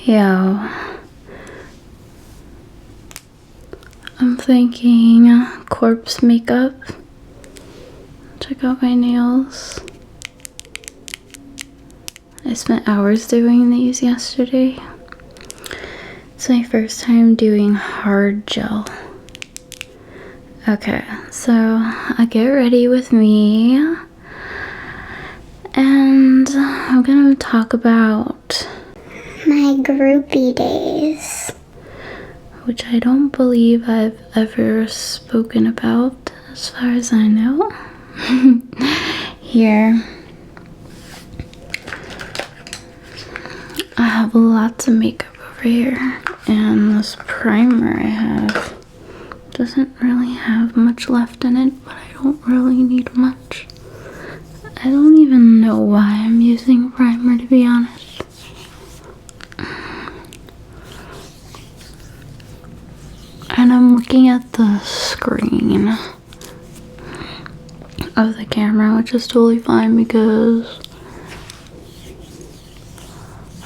Yeah. I'm thinking corpse makeup. Check out my nails. I spent hours doing these yesterday. It's my first time doing hard gel. Okay, so get ready with me. And I'm gonna talk about my groupie days, which I don't believe I've ever spoken about as far as I know. Here I have lots of makeup over here, and this primer I have doesn't really have much left in it, but I don't really need much. I don't even know why I'm using primer, to be honest. And I'm looking at the screen of the camera, which is totally fine because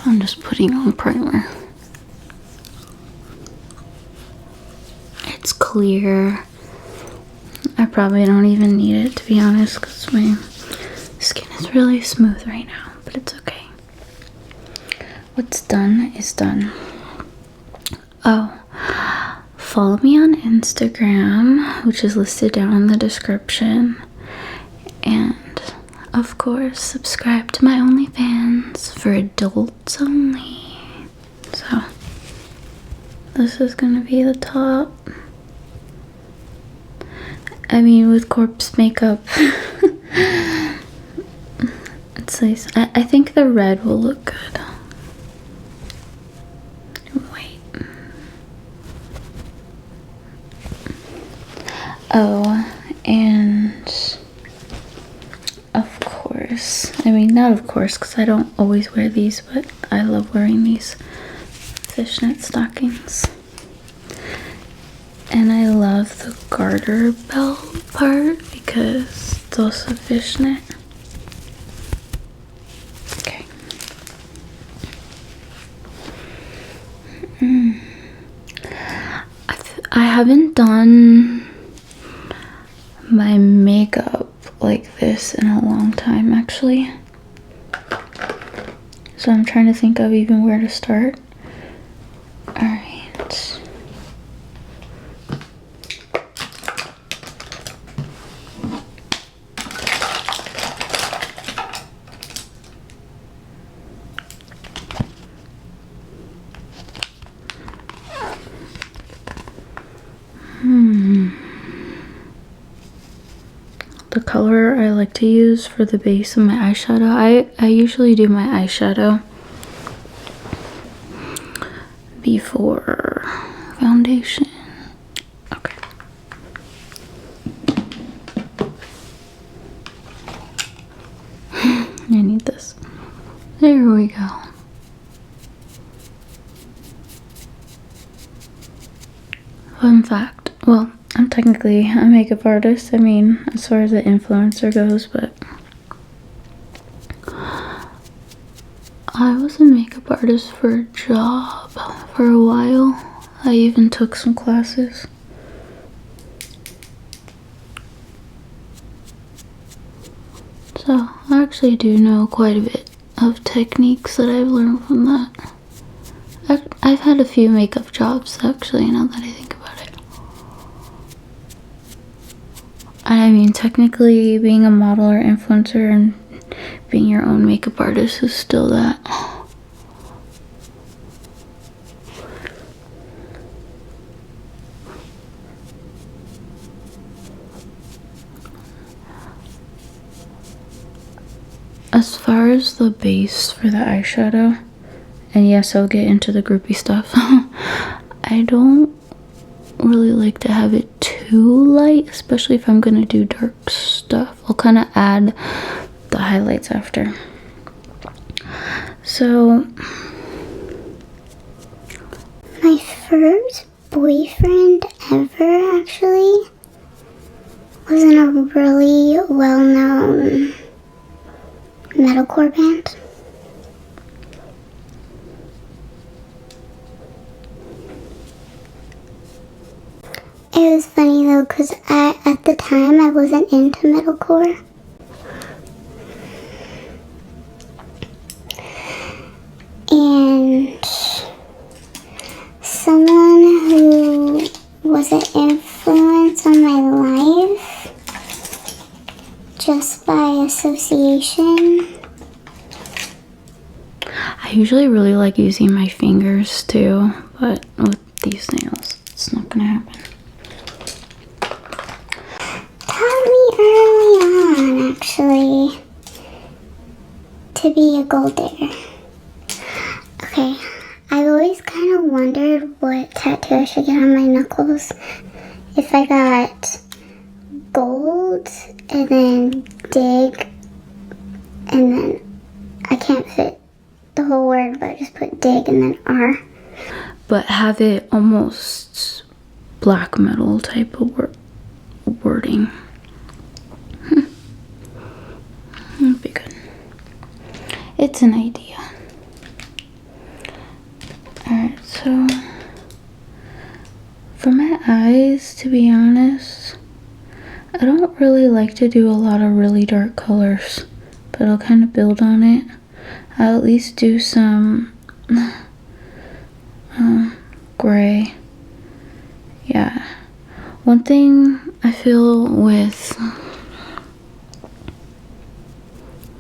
I'm just putting on primer. It's clear. I probably don't even need it, to be honest, because my skin is really smooth right now, but it's okay. What's done is done. Oh, follow me on Instagram, which is listed down in the description. And, of course, subscribe to my OnlyFans for adults only. So, this is gonna be the top. I mean, with corpse makeup, it's nice. I think the red will look good. Wait. Oh, and of course, I mean, not of course, because I don't always wear these, but I love wearing these fishnet stockings. And I love the garter belt part because it's also fishnet. Okay. I haven't done my makeup like this in a long time, actually. So I'm trying to think of even where to start. Alright. The color I like to use for the base of my eyeshadow, I usually do my eyeshadow before foundation. Okay. I need this. There we go. Fun fact. Well, I'm technically a makeup artist. I mean, as far as the influencer goes, but I was a makeup artist for a job for a while. I even took some classes. So I actually do know quite a bit of techniques that I've learned from that. I've had a few makeup jobs actually, now that I think about it. I mean, technically being a model or influencer and being your own makeup artist is still that. As far as the base for the eyeshadow, and yes, I'll get into the groupie stuff, I don't really like to have it too light, especially if I'm gonna do dark stuff. I'll kind of add the highlights after. So, my first boyfriend ever actually was in a really well-known metalcore band. It was funny though, because at the time I wasn't into metalcore. And someone who was an influence on my life, just by association. I usually really like using my fingers too, but with these nails, it's not gonna happen. Taught me early on, actually, to be a gold digger. Okay, I've always kind of wondered what tattoo I should get on my knuckles. If I got gold and then dig, and then I can't fit the whole word, but I just put dig and then R. But have it almost black metal type of wording. That'd be good. It's an idea. Alright, so for my eyes, to be honest, I don't really like to do a lot of really dark colors, but I'll kind of build on it. I'll at least do some gray. Yeah. One thing I feel with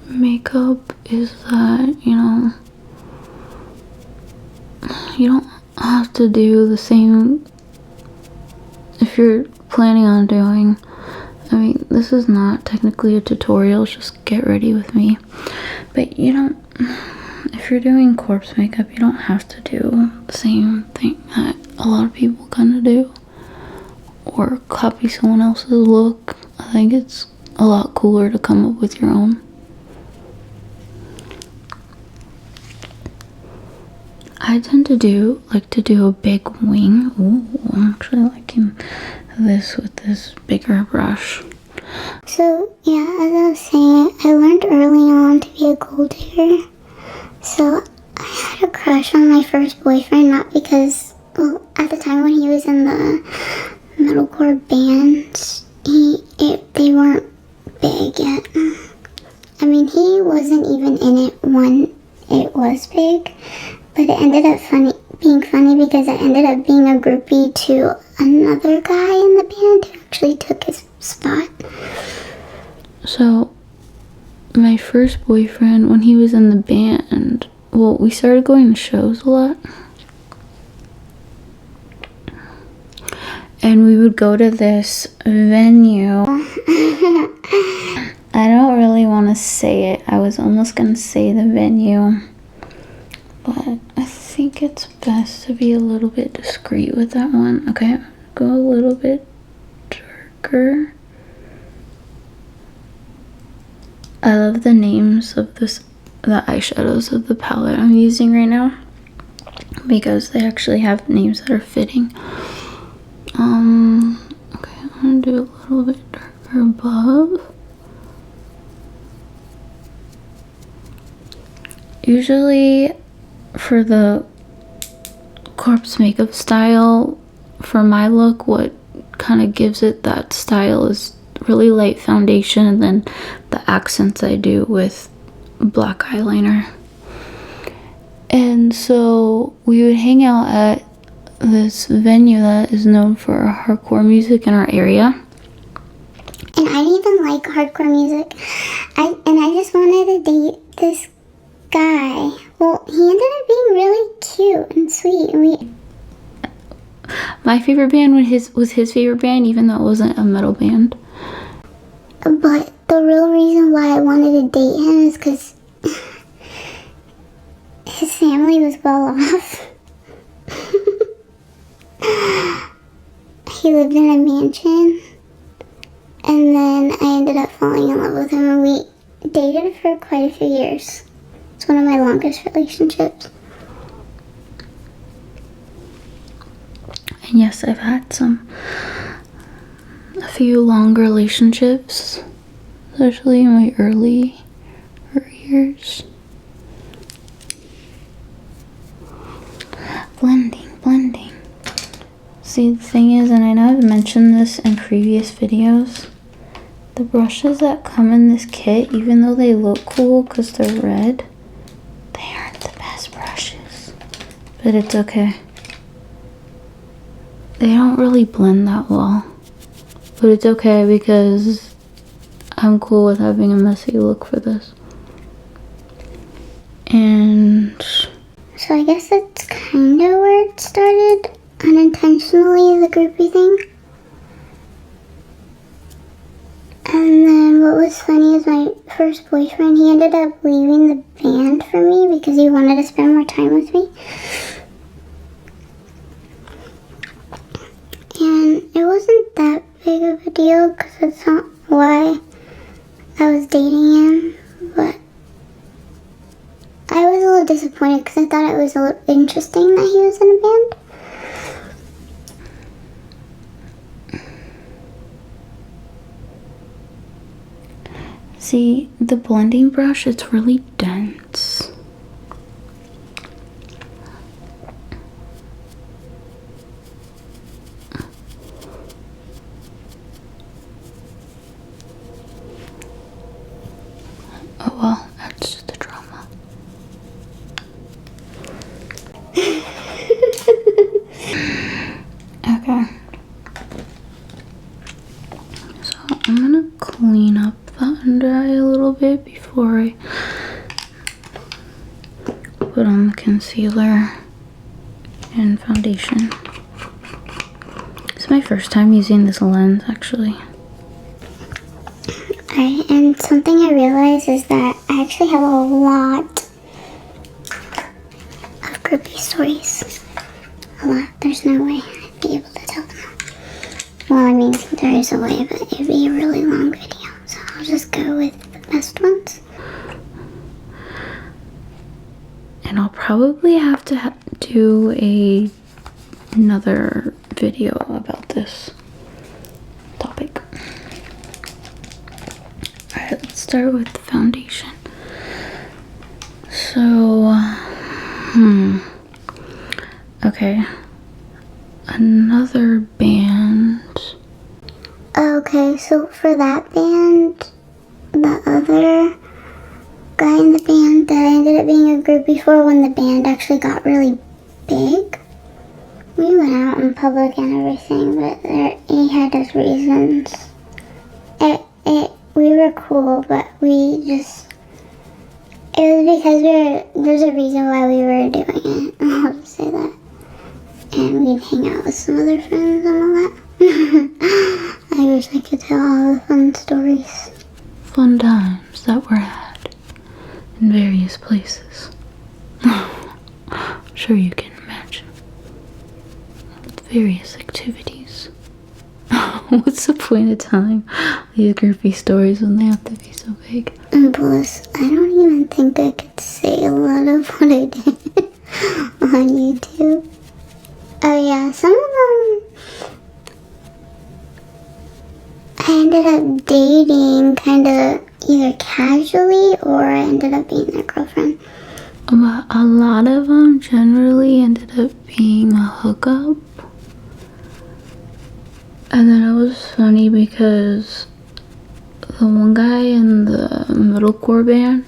makeup is that, you know, you don't have to do the same if you're planning on doing. I mean, this is not technically a tutorial, it's just get ready with me. But you don't, if you're doing corpse makeup, you don't have to do the same thing that a lot of people kind of do, or copy someone else's look. I think it's a lot cooler to come up with your own. I tend to like to do a big wing. Ooh, I'm actually liking this with this bigger brush. So yeah, as I was saying, I learned early on to be a gold digger. So I had a crush on my first boyfriend, not because, well, at the time when he was in the metalcore bands, they weren't big yet. I mean, he wasn't even in it when it was big, but it ended up being funny because I ended up being a groupie to another guy in the band who actually took his spot. So my first boyfriend, when he was in the band, well, we started going to shows a lot. And we would go to this venue. I don't really want to say it. I was almost going to say the venue. But I think it's best to be a little bit discreet with that one. Okay, go a little bit darker. I love the names of the eyeshadows of the palette I'm using right now, because they actually have names that are fitting. Okay, I'm gonna do a little bit darker above. Usually for the corpse makeup style, for my look, what kind of gives it that style is really light foundation, and then the accents I do with black eyeliner. And so we would hang out at this venue that is known for hardcore music in our area. And I didn't even like hardcore music. I just wanted to date this guy. Well, he ended up being really cute and sweet. And my favorite band was his favorite band, even though it wasn't a metal band. But the real reason why I wanted to date him is because his family was well off. He lived in a mansion, and then I ended up falling in love with him, and we dated for quite a few years. It's one of my longest relationships. And yes, I've had a few long relationships, especially in my early years. Blending. See, the thing is, and I know I've mentioned this in previous videos, the brushes that come in this kit, even though they look cool because they're red, they aren't the best brushes. But it's okay. They don't really blend that well. But it's okay because I'm cool with having a messy look for this. And so I guess that's kind of where it started, unintentionally, the groupie thing. And then what was funny is my first boyfriend, he ended up leaving the band for me because he wanted to spend more time with me. And it wasn't that big of a deal because that's not why I was dating him, but I was a little disappointed because I thought it was a little interesting that he was in a band. see, the blending brush, it's really dense. Oh well, that's just the drama. Okay. So I'm gonna clean up the under eye a little bit before I put on the concealer and foundation. It's my first time using this lens, actually. And something I realized is that I actually have a lot of groupie stories. A lot. There's no way I'd be able to tell them all. Well, I mean, there is a way, but it'd be a really long video. So I'll just go with the best ones. And I'll probably have to do another video about this topic. Alright, let's start with the foundation. So, okay. Another band. Okay, so for that band, the other guy in the band that I ended up being a groupie for when the band actually got really big, we went out in public and everything, but he had his reasons. We were cool, but it was because there's a reason why we were doing it. I'll just say that. And we'd hang out with some other friends and all that. I wish I could tell all the fun stories. Fun times that were had in various places. I'm sure you can imagine. With various activities. What's the point of telling these groupie stories when they have to be so vague? And plus, I don't even think I could say a lot of what I did on YouTube. Oh yeah, some of them I ended up dating kind of either casually or I ended up being their girlfriend. But a lot of them generally ended up being a hookup. And then it was funny because the one guy in the metalcore band,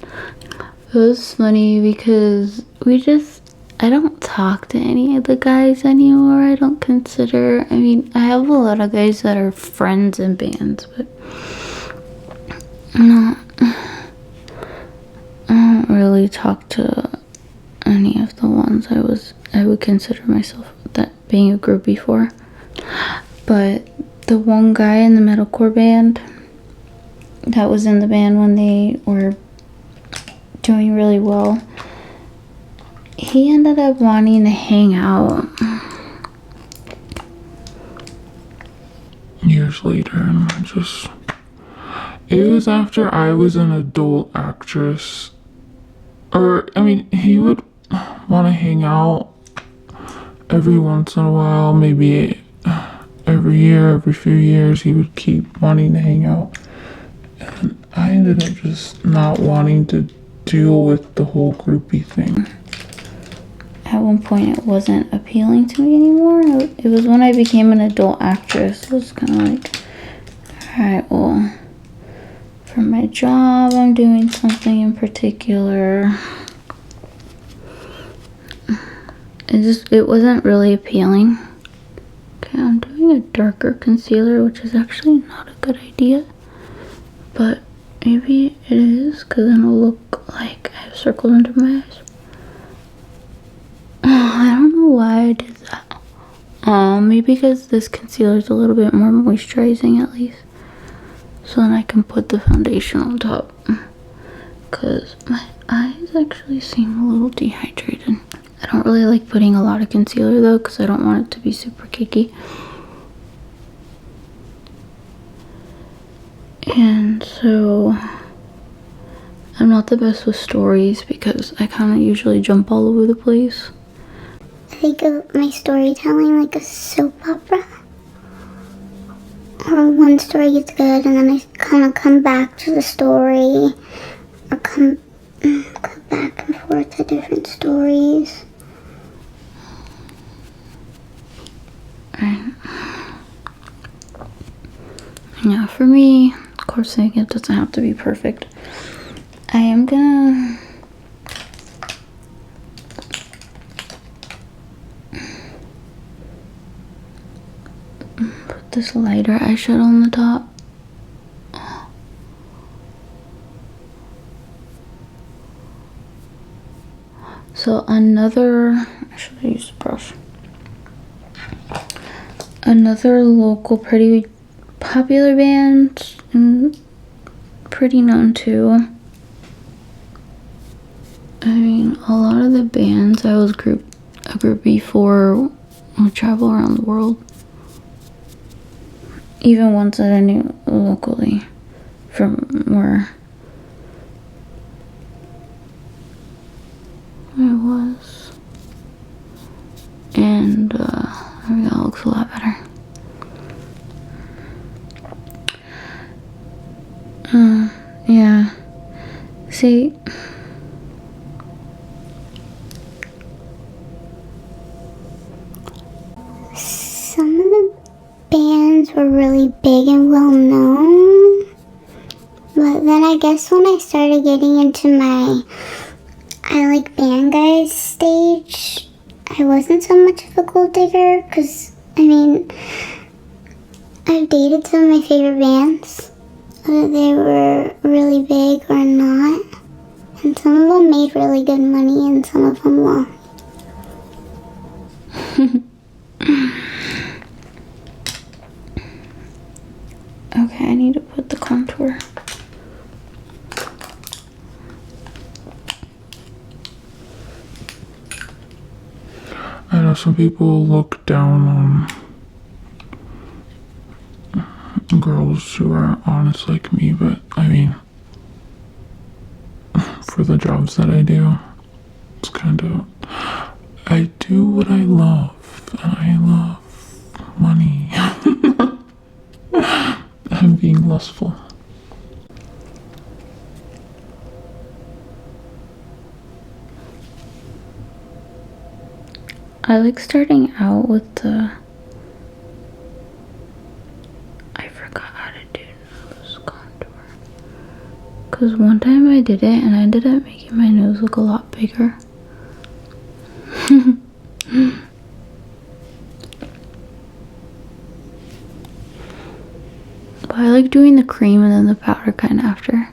it was funny because I don't talk to any of the guys anymore. I mean, I have a lot of guys that are friends in bands, but I don't really talk to any of the ones I would consider myself that being a groupie for. But the one guy in the metalcore band that was in the band when they were doing really well, he ended up wanting to hang out. Years later, and it was after I was an adult actress. He would want to hang out every once in a while, maybe every year, every few years, he would keep wanting to hang out. And I ended up just not wanting to deal with the whole groupie thing. I one point it wasn't appealing to me anymore. It was when I became an adult actress. It was kind of like, alright, well, for my job, I'm doing something in particular. It wasn't really appealing. Okay, I'm doing a darker concealer, which is actually not a good idea. But maybe it is, because then it'll look like I have circles under my eyes. I don't know why I did that. Maybe because this concealer is a little bit more moisturizing at least. So then I can put the foundation on top. Because my eyes actually seem a little dehydrated. I don't really like putting a lot of concealer though, because I don't want it to be super cakey. And so I'm not the best with stories because I kind of usually jump all over the place. I think of my storytelling like a soap opera. Or one story gets good and then I kind of come back to the story. Or come back and forth to different stories. Right. Yeah, for me, of course, it doesn't have to be perfect. I am gonna put this lighter eyeshadow on the top. So I should have used a brush. Another local pretty popular band and pretty known too. I mean, a lot of the bands I was a groupie for would travel around the world. Even ones that I knew locally from where I was. And there we go, looks a lot better. Yeah. See, Some of the bands were really big and well known. But then I guess when I started getting into my I like band guys stage, I wasn't so much of a gold digger because, I mean, I've dated some of my favorite bands, whether they were really big or not. And some of them made really good money and some of them won't. okay, I need to put the contour. I know some people look down on girls who are honest like me, but I mean, for the jobs that I do, it's kind of, I do what I love, and I love money. I'm being lustful. I like starting out with the, I forgot how to do nose contour. Because one time I did it and I ended up making my nose look a lot bigger. But I like doing the cream and then the powder kind of after.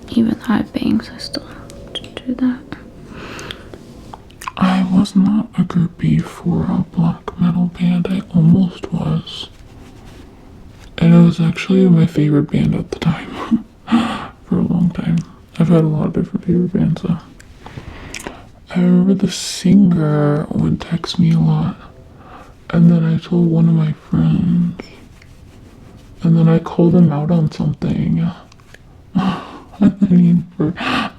Even though I have bangs, I still have to do that. I was not a groupie for a black metal band. I almost was. And it was actually my favorite band at the time. For a long time. I've had a lot of different favorite bands though. I remember the singer would text me a lot. And then I told one of my friends. And then I called him out on something. And then he never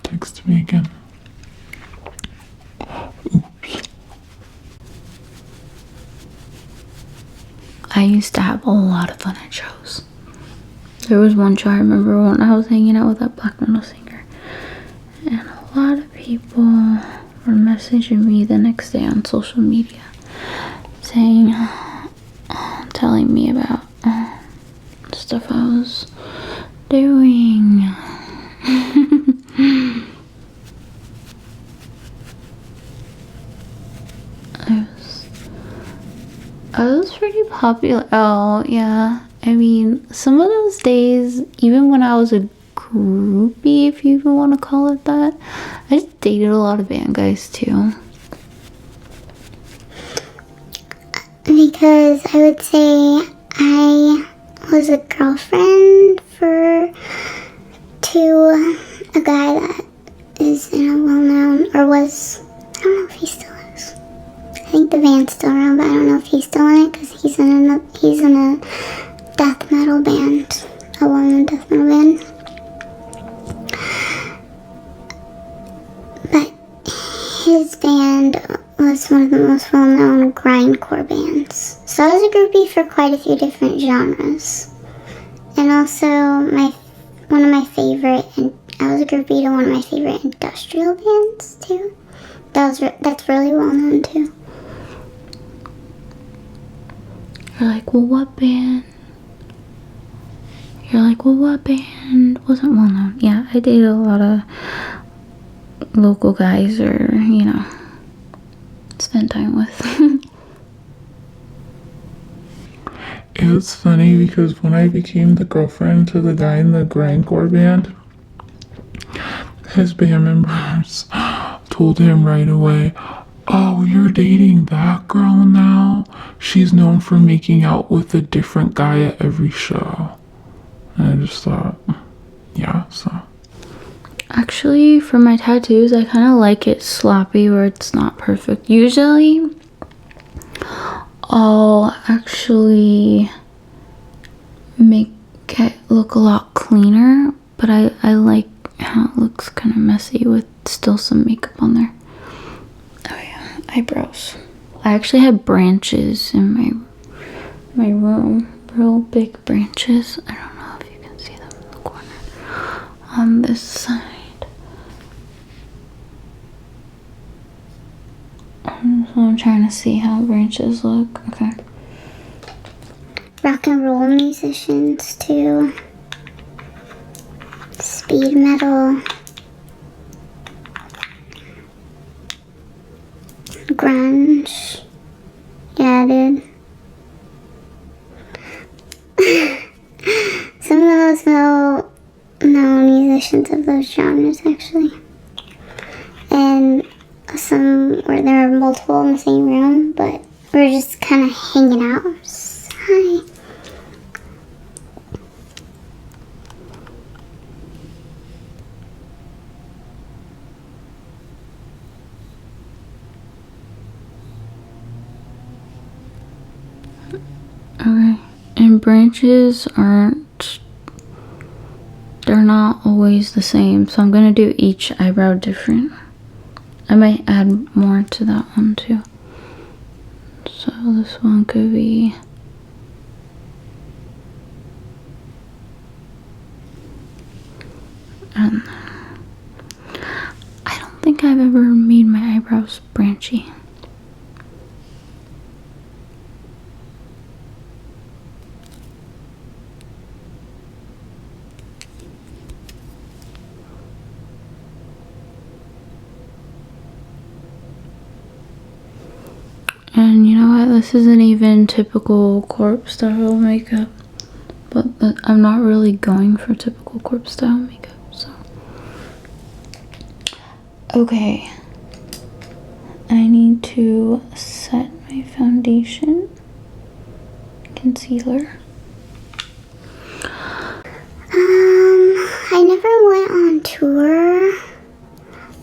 texted me again. Oops. I used to have a lot of fun at shows. There was one show I remember when I was hanging out with that black metal singer, and a lot of people were messaging me the next day on social media saying, telling me about stuff I was doing. I was pretty popular. Oh, yeah. I mean, some of those days, even when I was a groupie, if you even want to call it that, I just dated a lot of band guys too. Because I would say I was a girlfriend to a guy that is in a well-known, or was, I don't know if he still is. I think the band's still around, but I don't know if he's still in it, because he's in a death metal band, a well-known death metal band. But his band was one of the most well-known grindcore bands. So I was a groupie for quite a few different genres. And also I was a groupie to one of my favorite industrial bands too. That's really well known too. You're like, well, what band? Wasn't well known. Yeah, I dated a lot of local guys, or, spend time with. It's funny because when I became the girlfriend to the guy in the grindcore band, his band members told him right away, "Oh, you're dating that girl now? She's known for making out with a different guy at every show." And I just thought, yeah, so. Actually, for my tattoos, I kind of like it sloppy where it's not perfect. Usually, I'll actually make it look a lot cleaner, but I like how it looks kind of messy with still some makeup on there. Oh yeah, eyebrows. I actually have branches in my room, real big branches. I don't know if you can see them in the corner on this side. So I'm trying to see how branches look. Okay. Rock and roll musicians too. Speed metal. Grunge. Yeah, dude. Some of the most well-known musicians of those genres, actually. And some where there were multiple in the same room, but we were just kind of hanging out. Just, hi. Okay. And branches they're not always the same, so I'm gonna do each eyebrow different. I might add more to that one too. So this one could be I don't think I've ever made my eyebrows branchy. And you know what, this isn't even typical corpse style makeup, but I'm not really going for typical corpse style makeup, so. Okay, I need to set my foundation, concealer. I never went on tour,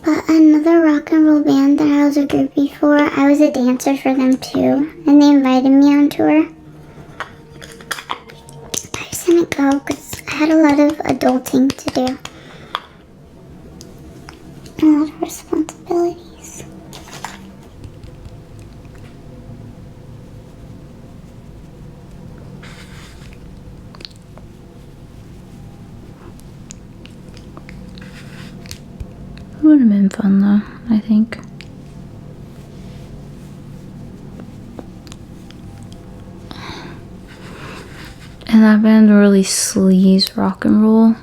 but another rock and roll band that I was a groupie for, I was a dancer for them too, and they invited me on tour. I just didn't go because I had a lot of adulting to do. A lot of responsibilities. would have been fun though, I think. And that band really sleaze rock and roll.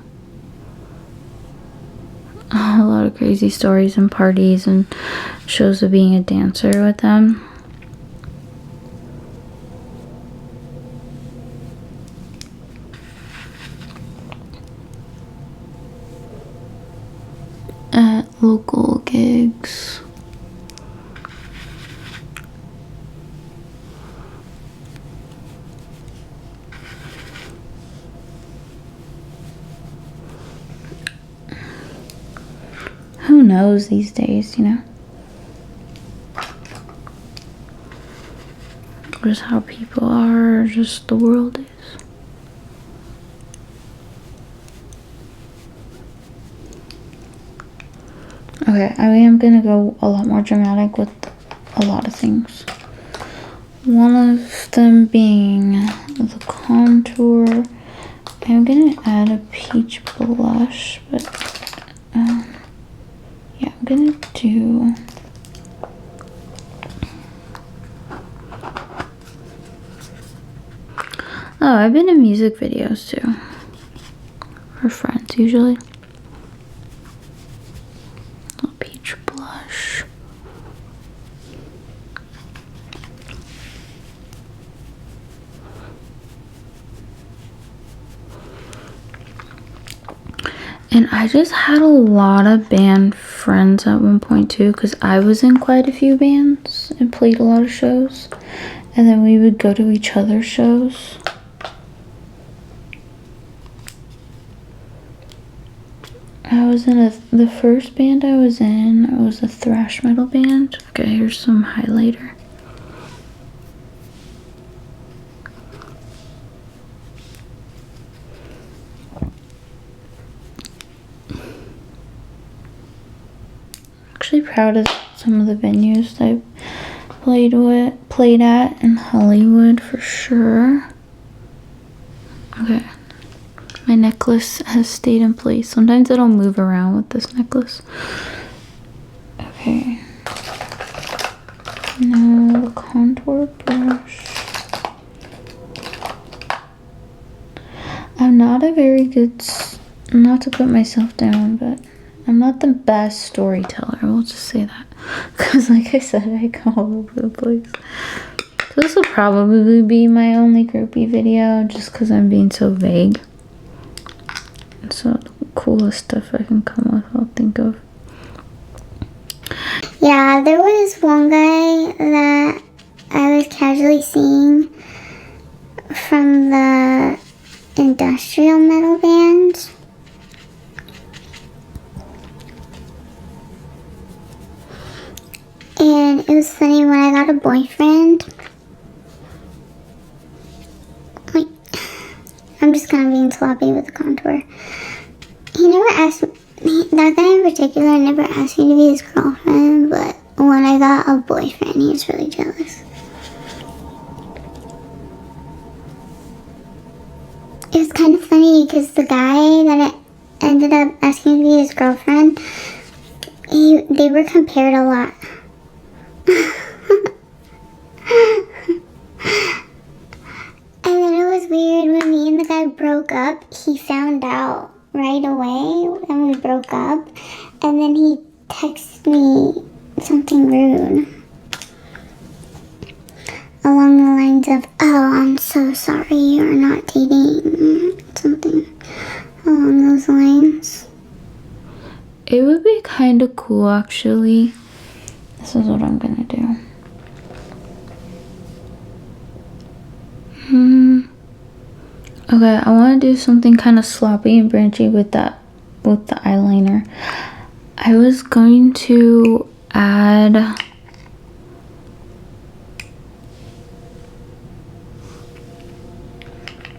A lot of crazy stories and parties and shows of being a dancer with them. At local gigs. Who knows these days, you know? Just how people are, just the world is. Okay, I am gonna go a lot more dramatic with a lot of things. One of them being the contour. I'm gonna add a peach blush, but yeah, I'm gonna do oh, I've been in music videos too. For friends usually. A peach blush. And I just had a lot of band friends at one point too, because I was in quite a few bands and played a lot of shows. And then we would go to each other's shows. I was in the first band I was in, was a thrash metal band. Okay, here's some highlighter. Actually proud of some of the venues that I played at in Hollywood for sure. Okay. My necklace has stayed in place. Sometimes it'll move around with this necklace. Okay. Now the contour brush. I'm not a very good, not to put myself down, but I'm not the best storyteller. We'll just say that. Because like I said, I go all over the place. So this will probably be my only groupie video just because I'm being so vague. So the coolest stuff I can come with, I'll think of. Yeah, there was one guy that I was casually seeing from the industrial metal band. And it was funny when I got a boyfriend. Like, I'm just kind of being sloppy with the contour. He never asked me, that guy in particular never asked me to be his girlfriend, but when I got a boyfriend, he was really jealous. It was kind of funny because the guy that ended up asking to be his girlfriend, they were compared a lot. And then it was weird when me and the guy broke up. He found out right away and we broke up, and then he texted me something rude along the lines of, "Oh, I'm so sorry you're not dating," something along those lines. It would be kind of cool actually. This is what I'm gonna do. Okay, I want to do something kind of sloppy and branchy with the eyeliner. I was going to add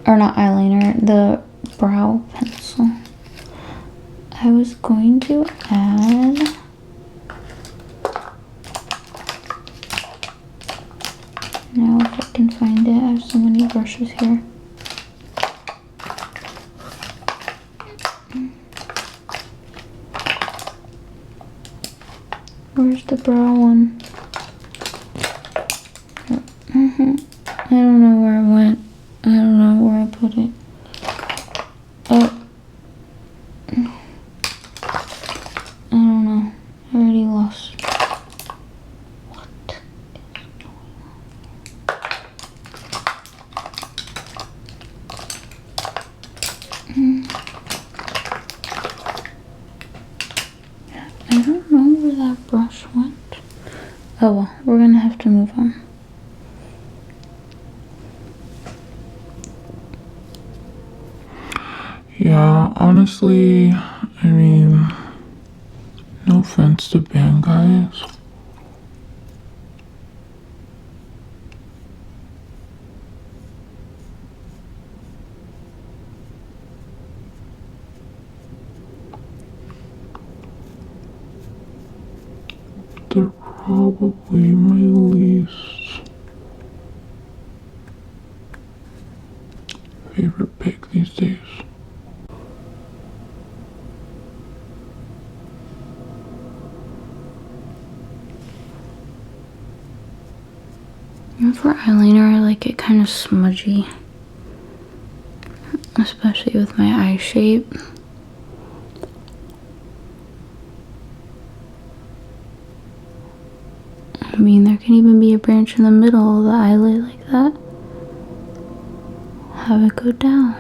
or not eyeliner, the brow pencil. I was going to add now if I can find it. I have so many brushes here. Where's the brow one? I don't know where it went. I don't know where I put it. Oh. I don't know. I already lost. What is going on? I don't know where that brush went. Oh well, we're gonna have to move on. Yeah, honestly, I mean, no offense to band guys. They're probably my least favorite pick these days. And for eyeliner, I like it kind of smudgy, especially with my eye shape. I mean, there can even be a branch in the middle of the eyelid like that. Have it go down.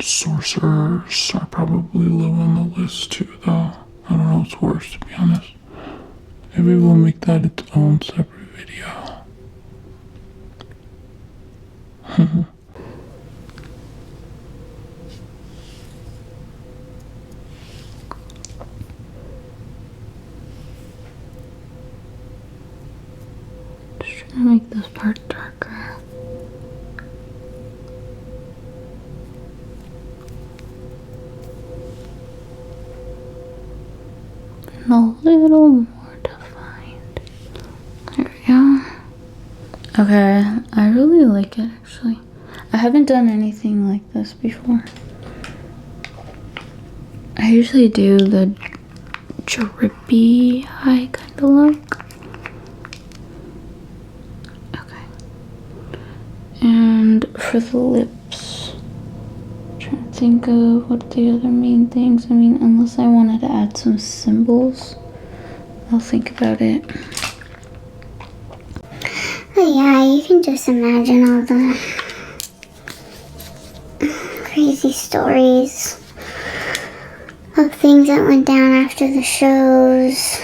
Sorcerers are probably low on the list too, though. I don't know what's worse, to be honest. Maybe we'll make that its own separate video. Just trying to make this part darker. And a little more defined. There we go. Okay, I really like it actually. I haven't done anything like this before. I usually do the drippy eye kind of look. Okay. And for the lips, I'm trying to think of what the other main things. I mean, unless I wanted to add some symbols, I'll think about it. But yeah, you can just imagine all the crazy stories of things that went down after the shows,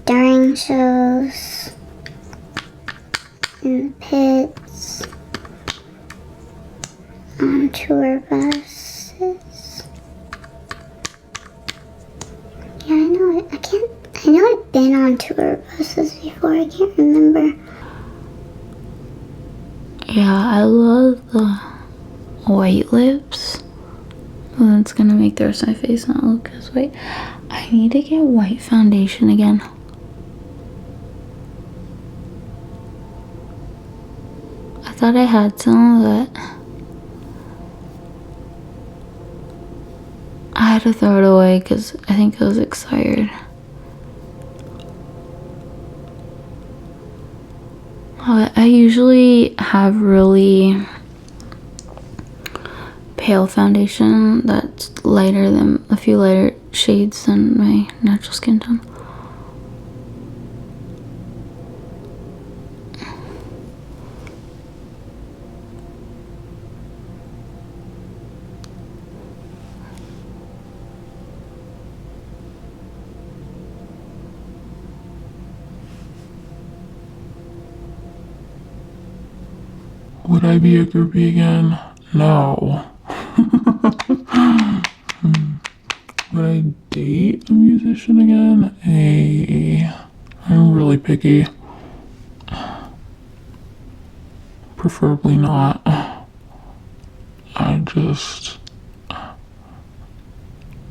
during shows, in the pits, on tour buses. Yeah, I know it. I know I've been on tour buses before. I can't remember. Yeah, I love the white lips. Well, that's gonna make the rest of my face not look as white. I need to get white foundation again. I thought I had some of it. I had to throw it away because I think it was expired. I usually have really pale foundation that's lighter than a few lighter shades than my natural skin tone. Would I be a groupie again? No. would I date a musician again? I'm really picky. Preferably not.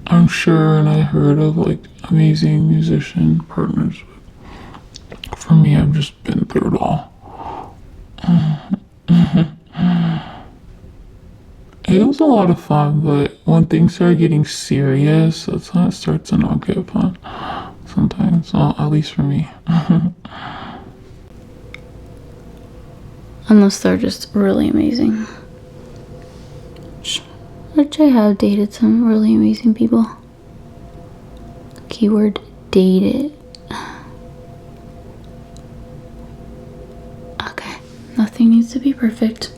I'm sure, and I heard of like amazing musician partners. But for me, I've just been through it all. It was a lot of fun, but when things start getting serious, that's when it starts to not get fun. Sometimes, well, at least for me. Unless they're just really amazing. Which I have dated some really amazing people. Keyword dated. Okay, nothing needs to be perfect.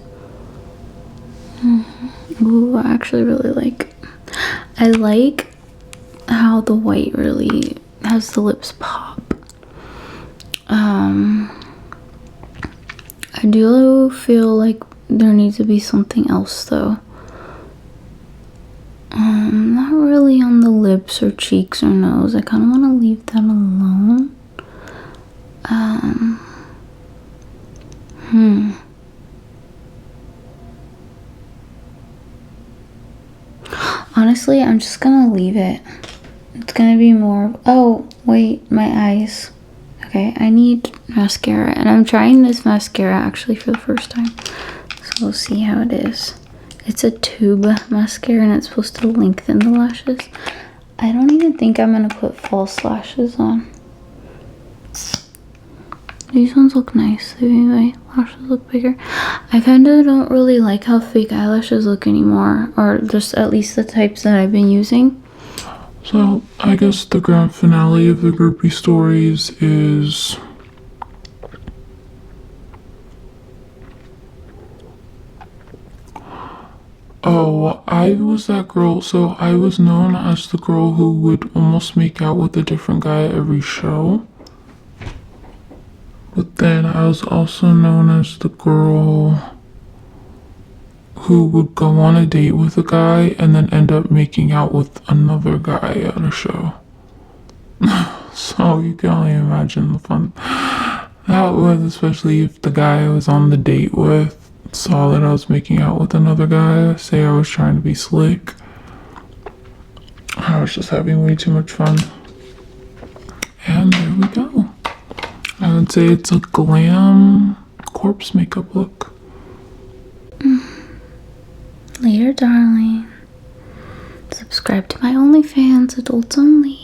Ooh, I actually really like. I like how the white really has the lips pop. I do feel like there needs to be something else though. Not really on the lips or cheeks or nose. I kind of want to leave that alone. Honestly, I'm just gonna leave it. It's gonna be more. Oh, wait, my eyes. Okay, I need mascara, and I'm trying this mascara actually for the first time. So we'll see how it is. It's a tube mascara, and it's supposed to lengthen the lashes. I don't even think I'm gonna put false lashes on. These ones look nice. My lashes look bigger. I kind of don't really like how fake eyelashes look anymore, or just at least the types that I've been using. So, I guess the grand finale of the Groupie Stories is... Oh, I was that girl, so I was known as the girl who would almost make out with a different guy at every show. But then I was also known as the girl who would go on a date with a guy and then end up making out with another guy at a show. So you can only imagine the fun that was, especially if the guy I was on the date with saw that I was making out with another guy, say I was trying to be slick. I was just having way too much fun. And there we go. I would say it's a glam corpse makeup look. Later, darling. Subscribe to my OnlyFans, adults only.